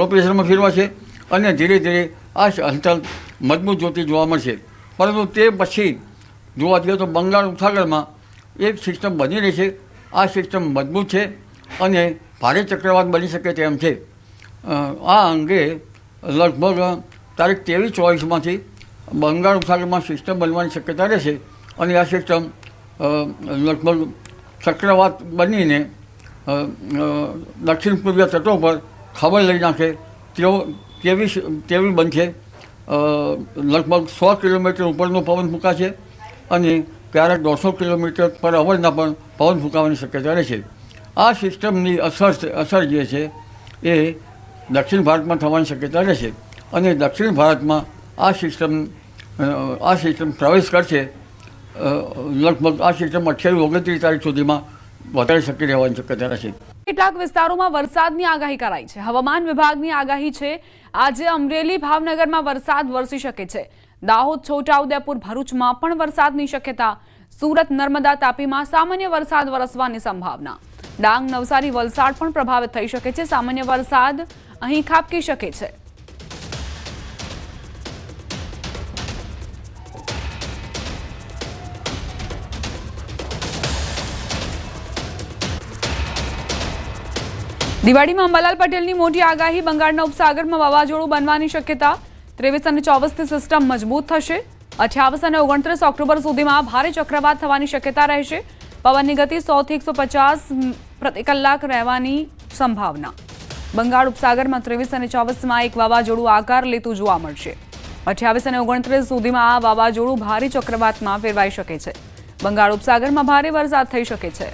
લો પ્રેશરમાં ફેરવાશે અને ધીરે ધીરે આ હલચલ મજબૂત જોતી જોવા મળશે. પરંતુ તે પછી જોવા જઈએ તો બંગાળ ઉપસાગરમાં એક સિસ્ટમ બની રહી છે. આ સિસ્ટમ મજબૂત છે અને ભારે ચક્રવાત બની શકે તેમ છે. આ અંગે લગભગ તારીખ 23-24માંથી બંગાળ ઉપસાગરમાં સિસ્ટમ બનવાની શક્યતા રહેશે અને આ સિસ્ટમ લગભગ ચક્રવાત બનીને દક્ષિણ પૂર્વીય તટો પર ખબર લઈ નાખે તેવી બનશે. લગભગ 100 કિલોમીટર ઉપરનો પવન ફૂંકાશે અને ક્યારેક 150 કિલોમીટર પર અવરના પણ પવન ફૂંકાવાની શક્યતા રહેશે. આ સિસ્ટમની અસર જે છે એ દક્ષિણ ભારતમાં થવાની શક્યતા રહેશે અને દક્ષિણ ભારતમાં આ સિસ્ટમ પ્રવેશ કરશે. લગભગ આ સિસ્ટમ 28-29 તારીખ સુધીમાં વધારે સક્રિય રહેવાની શક્યતા રહેશે. કેટલાક વિસ્તારોમાં વરસાદની આગાહી કરાઈ છે. હવામાન વિભાગની આગાહી છે આજે અમરેલી ભાવનગરમાં વરસાદ વરસી શકે છે. દાહોદ છોટાઉદેપુર ભરૂચમાં પણ વરસાદની શક્યતા. સુરત નર્મદા તાપીમાં સામાન્ય વરસાદ વરસવાની સંભાવના. ડાંગ નવસારી વલસાડ પણ પ્રભાવિત થઈ શકે છે. સામાન્ય વરસાદ અહીં ખાબકી શકે છે. દિવાળીમાં અંબાલાલ પટેલની મોટી આગાહી. બંગાળના ઉપસાગરમાં વાવાઝોડું બનવાની શક્યતા. 23 અને 24થી સિસ્ટમ મજબૂત થશે. 28 અને 29 ઓક્ટોબર સુધીમાં ભારે ચક્રવાત થવાની શક્યતા રહેશે. પવનની ગતિ 100 થી 150 પ્રતિ કલાક રહેવાની સંભાવના. બંગાળ ઉપસાગરમાં 23 અને 24માં એક વાવાઝોડું આકાર લેતું જોવા મળશે. 28 અને 29 સુધીમાં આ વાવાઝોડું ભારે ચક્રવાતમાં ફેરવાઈ શકે છે. બંગાળ ઉપસાગરમાં ભારે વરસાદ થઈ શકે છે.